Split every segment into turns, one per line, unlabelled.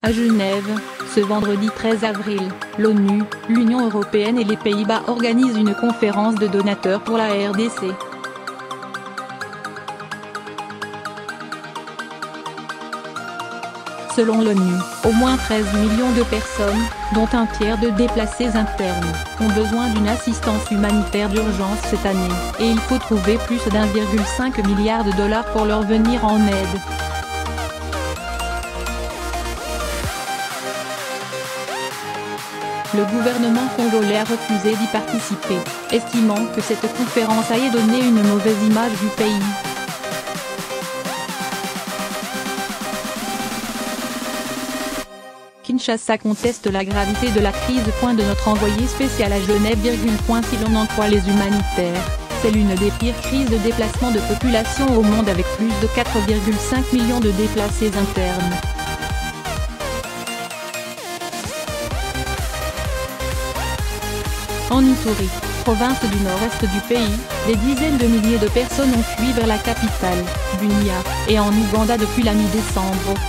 À Genève, ce vendredi 13 avril, l'ONU, l'Union européenne et les Pays-Bas organisent une conférence de donateurs pour la RDC. Selon l'ONU, au moins 13 millions de personnes, dont un tiers de déplacés internes, ont besoin d'une assistance humanitaire d'urgence cette année, et il faut trouver plus d'1,5 milliard de dollars pour leur venir en aide. Le gouvernement congolais a refusé d'y participer, estimant que cette conférence allait donner une mauvaise image du pays. Kinshasa conteste la gravité de la crise. De notre envoyé spécial à Genève. Si l'on en croit les humanitaires, c'est l'une des pires crises de déplacement de population au monde avec plus de 4,5 millions de déplacés internes. En Ituri, province du nord-est du pays, des dizaines de milliers de personnes ont fui vers la capitale, Bunia, et en Ouganda depuis la mi-décembre.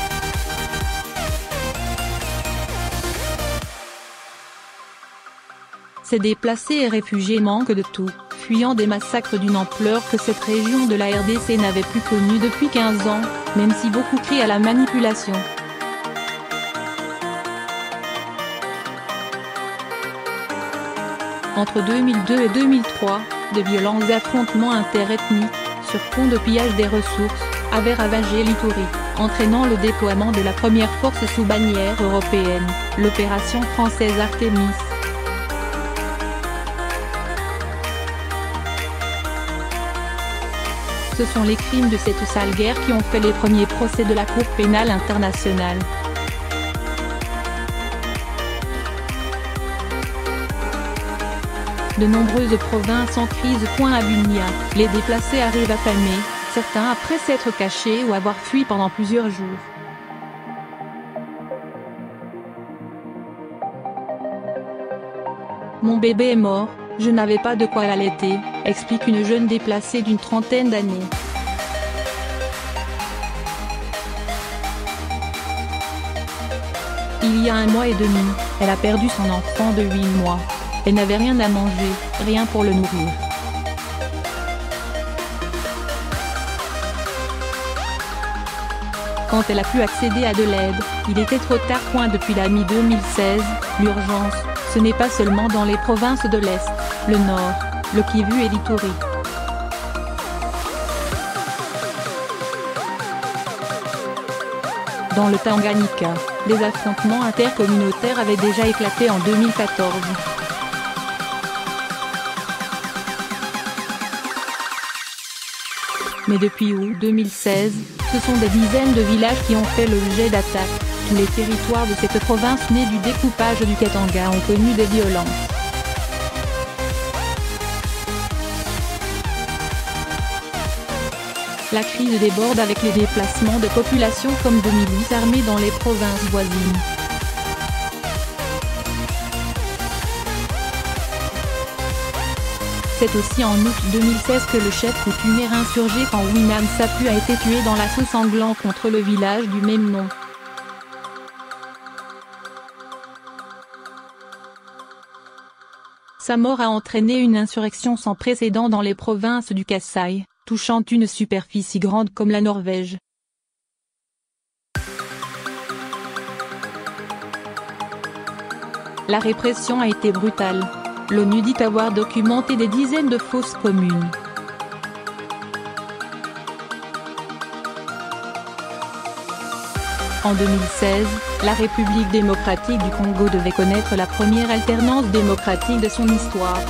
Ces déplacés et réfugiés manquent de tout, fuyant des massacres d'une ampleur que cette région de la RDC n'avait plus connue depuis 15 ans, même si beaucoup crient à la manipulation. Entre 2002 et 2003, de violents affrontements interethniques, sur fond de pillage des ressources, avaient ravagé l'Ituri, entraînant le déploiement de la première force sous bannière européenne, l'opération française Artemis. Ce sont les crimes de cette sale guerre qui ont fait les premiers procès de la Cour pénale internationale. De nombreuses provinces en crise. À Bunia, les déplacés arrivent affamés, certains après s'être cachés ou avoir fui pendant plusieurs jours. Mon bébé est mort, je n'avais pas de quoi l'allaiter, explique une jeune déplacée d'une trentaine d'années. Il y a 1 mois et demi, elle a perdu son enfant de 8 mois. Elle n'avait rien à manger, rien pour le nourrir. Quand elle a pu accéder à de l'aide, il était trop tard. Depuis la mi-2016, l'urgence, ce n'est pas seulement dans les provinces de l'Est, le Nord, le Kivu et l'Ituri. Dans le Tanganyika, des affrontements intercommunautaires avaient déjà éclaté en 2014. Mais depuis août 2016, ce sont des dizaines de villages qui ont fait l'objet d'attaques. Tous les territoires de cette province née du découpage du Katanga ont connu des violences. La crise déborde avec les déplacements de population comme de milices armées dans les provinces voisines. C'est aussi en août 2016 que le chef coutumier insurgé Winam Sapu a été tué dans l'assaut sanglant contre le village du même nom. Sa mort a entraîné une insurrection sans précédent dans les provinces du Kasaï, touchant une superficie grande comme la Norvège. La répression a été brutale. L'ONU dit avoir documenté des dizaines de fosses communes. En 2016, la République démocratique du Congo devait connaître la première alternance démocratique de son histoire.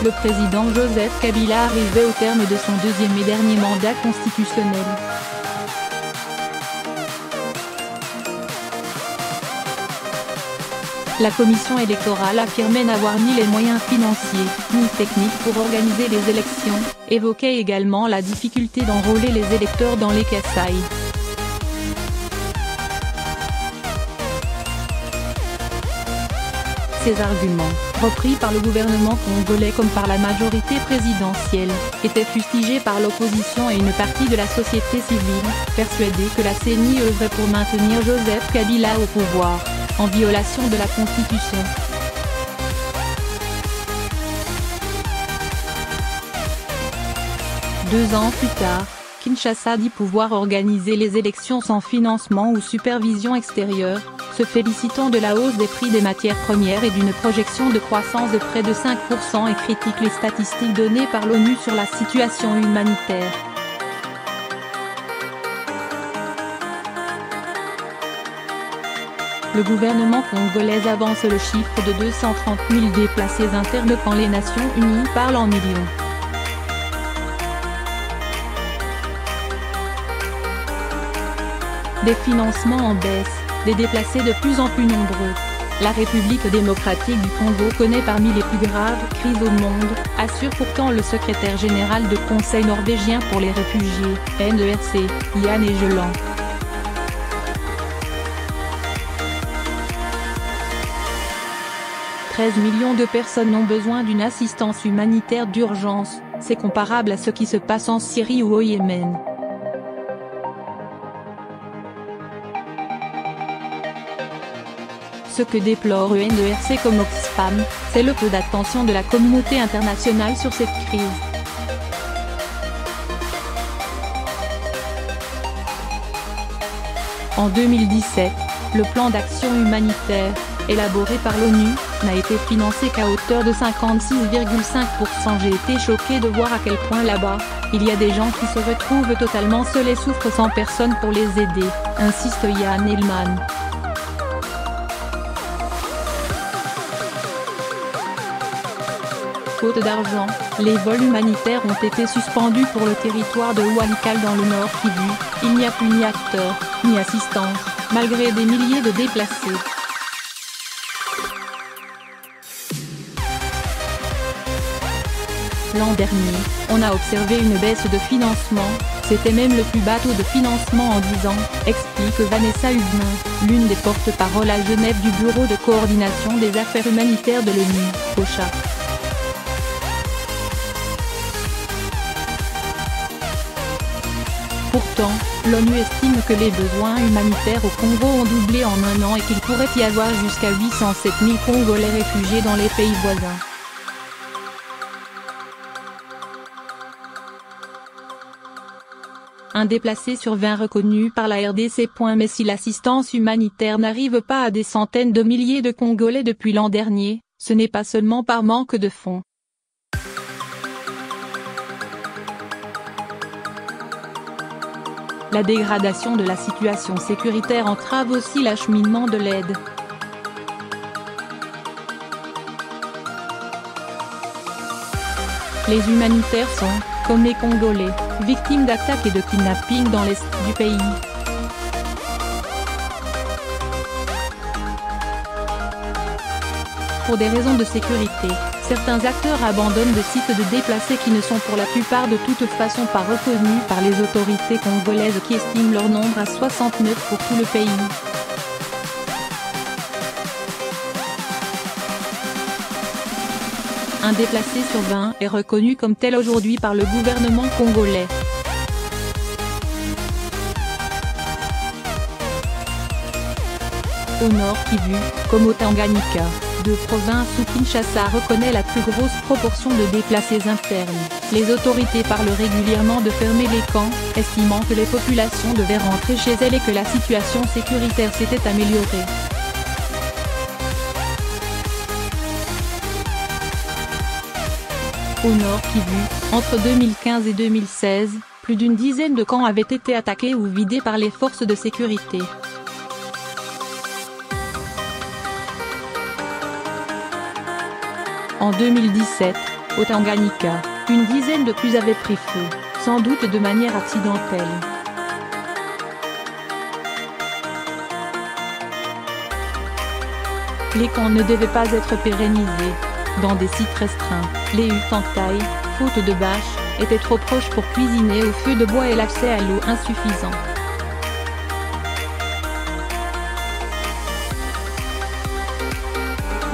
Le président Joseph Kabila arrivait au terme de son deuxième et dernier mandat constitutionnel. La commission électorale affirmait n'avoir ni les moyens financiers, ni techniques pour organiser les élections, évoquait également la difficulté d'enrôler les électeurs dans les Kasaï. Ces arguments, repris par le gouvernement congolais comme par la majorité présidentielle, était fustigé par l'opposition et une partie de la société civile, persuadée que la CENI œuvrait pour maintenir Joseph Kabila au pouvoir, en violation de la Constitution. Deux ans plus tard, Kinshasa dit pouvoir organiser les élections sans financement ou supervision extérieure, se félicitant de la hausse des prix des matières premières et d'une projection de croissance de près de 5% et critique les statistiques données par l'ONU sur la situation humanitaire. Le gouvernement congolais avance le chiffre de 230 000 déplacés internes quand les Nations Unies parlent en millions. Des financements en baisse, des déplacés de plus en plus nombreux. La République démocratique du Congo connaît parmi les plus graves crises au monde, assure pourtant le secrétaire général du Conseil norvégien pour les réfugiés, NERC, Jan Egeland. « 13 millions de personnes ont besoin d'une assistance humanitaire d'urgence, c'est comparable à ce qui se passe en Syrie ou au Yémen. » Ce que déplore NERC comme Oxfam, c'est le peu d'attention de la communauté internationale sur cette crise. En 2017, le plan d'action humanitaire, élaboré par l'ONU, n'a été financé qu'à hauteur de 56,5%. J'ai été choqué de voir à quel point là-bas, il y a des gens qui se retrouvent totalement seuls et souffrent sans personne pour les aider, insiste Jan Egeland. Faute d'argent, les vols humanitaires ont été suspendus pour le territoire de Walikale dans le Nord Kivu. Il n'y a plus ni acteurs, ni assistance, malgré des milliers de déplacés. L'an dernier, on a observé une baisse de financement, c'était même le plus bas taux de financement en 10 ans, explique Vanessa Huguenin, l'une des porte-paroles à Genève du Bureau de coordination des affaires humanitaires de l'ONU, OCHA. Pourtant, l'ONU estime que les besoins humanitaires au Congo ont doublé en un an et qu'il pourrait y avoir jusqu'à 807 000 Congolais réfugiés dans les pays voisins. Un déplacé sur 20 reconnu par la RDC. Mais si l'assistance humanitaire n'arrive pas à des centaines de milliers de Congolais depuis l'an dernier, ce n'est pas seulement par manque de fonds. La dégradation de la situation sécuritaire entrave aussi l'acheminement de l'aide. Les humanitaires sont, comme les Congolais, victimes d'attaques et de kidnapping dans l'est du pays. Pour des raisons de sécurité, certains acteurs abandonnent des sites de déplacés qui ne sont pour la plupart de toute façon pas reconnus par les autorités congolaises qui estiment leur nombre à 69 pour tout le pays. Un déplacé sur 20 est reconnu comme tel aujourd'hui par le gouvernement congolais. Au Nord Kivu, comme au Tanganyika, deux provinces où Kinshasa reconnaît la plus grosse proportion de déplacés internes, les autorités parlent régulièrement de fermer les camps, estimant que les populations devaient rentrer chez elles et que la situation sécuritaire s'était améliorée. Au Nord Kivu, entre 2015 et 2016, plus d'une dizaine de camps avaient été attaqués ou vidés par les forces de sécurité. En 2017, au Tanganyika, une dizaine de plus avaient pris feu, sans doute de manière accidentelle. Les camps ne devaient pas être pérennisés. Dans des sites restreints, les huttes en taille, faute de bâches, étaient trop proches pour cuisiner au feu de bois et l'accès à l'eau insuffisant.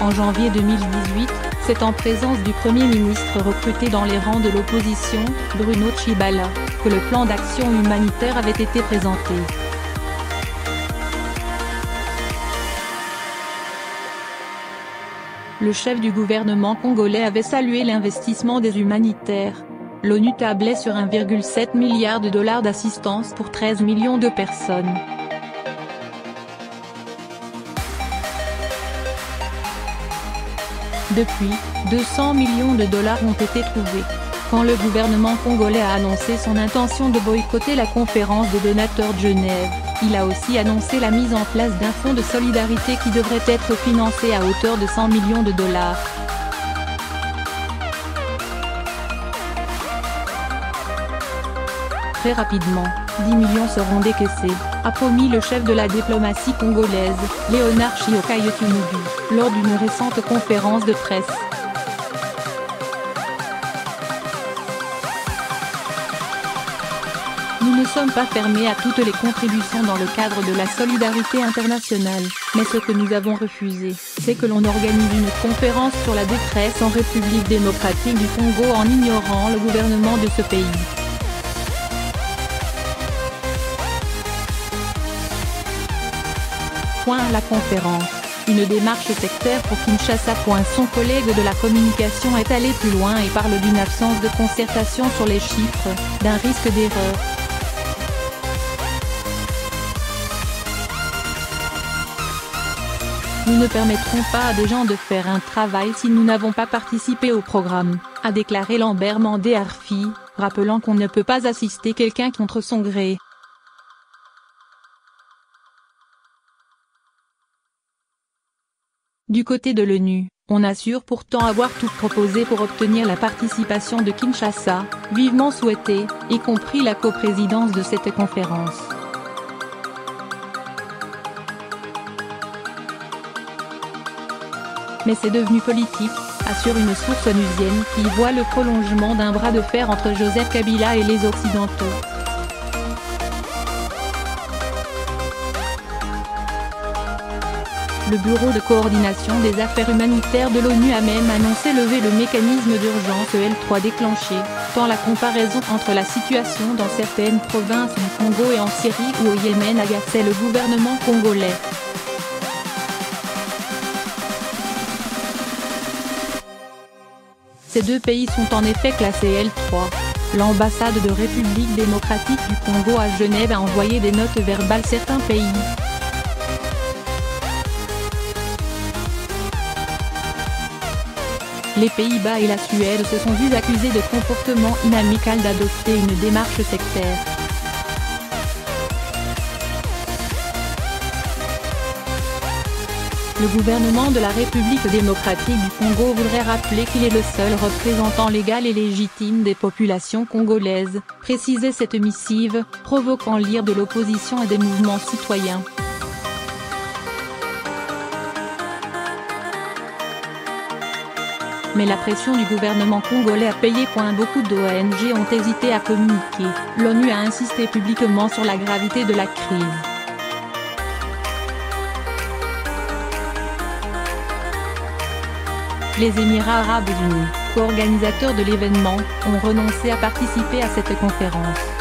En janvier 2018, c'est en présence du Premier ministre recruté dans les rangs de l'opposition, Bruno Tshibala, que le plan d'action humanitaire avait été présenté. Le chef du gouvernement congolais avait salué l'investissement des humanitaires. L'ONU tablait sur 1,7 milliard de dollars d'assistance pour 13 millions de personnes. Depuis, 200 millions de dollars ont été trouvés. Quand le gouvernement congolais a annoncé son intention de boycotter la conférence des donateurs de Genève, il a aussi annoncé la mise en place d'un fonds de solidarité qui devrait être financé à hauteur de 100 millions de dollars. Très rapidement, 10 millions seront décaissés, a promis le chef de la diplomatie congolaise, Léonard Chioka-Yotumubi, lors d'une récente conférence de presse. Nous ne sommes pas fermés à toutes les contributions dans le cadre de la solidarité internationale, mais ce que nous avons refusé, c'est que l'on organise une conférence sur la détresse en République démocratique du Congo en ignorant le gouvernement de ce pays. La conférence, une démarche sectaire pour Kinshasa. Son collègue de la communication est allé plus loin et parle d'une absence de concertation sur les chiffres, d'un risque d'erreur. Nous ne permettrons pas à des gens de faire un travail si nous n'avons pas participé au programme, a déclaré Lambert Mandé Arfi, rappelant qu'on ne peut pas assister quelqu'un contre son gré. Du côté de l'ONU, on assure pourtant avoir tout proposé pour obtenir la participation de Kinshasa, vivement souhaitée, y compris la coprésidence de cette conférence. Mais c'est devenu politique, assure une source onusienne qui y voit le prolongement d'un bras de fer entre Joseph Kabila et les Occidentaux. Le Bureau de coordination des affaires humanitaires de l'ONU a même annoncé lever le mécanisme d'urgence L3 déclenché, tant la comparaison entre la situation dans certaines provinces du Congo et en Syrie ou au Yémen agaçait le gouvernement congolais. Ces deux pays sont en effet classés L3. L'ambassade de République démocratique du Congo à Genève a envoyé des notes verbales à certains pays. Les Pays-Bas et la Suède se sont vus accusés de comportement inamical d'adopter une démarche sectaire. Le gouvernement de la République démocratique du Congo voudrait rappeler qu'il est le seul représentant légal et légitime des populations congolaises, précisait cette missive, provoquant l'ire de l'opposition et des mouvements citoyens. Mais la pression du gouvernement congolais a payé. Beaucoup d'ONG ont hésité à communiquer. L'ONU a insisté publiquement sur la gravité de la crise. Les Émirats arabes unis, co-organisateurs de l'événement, ont renoncé à participer à cette conférence.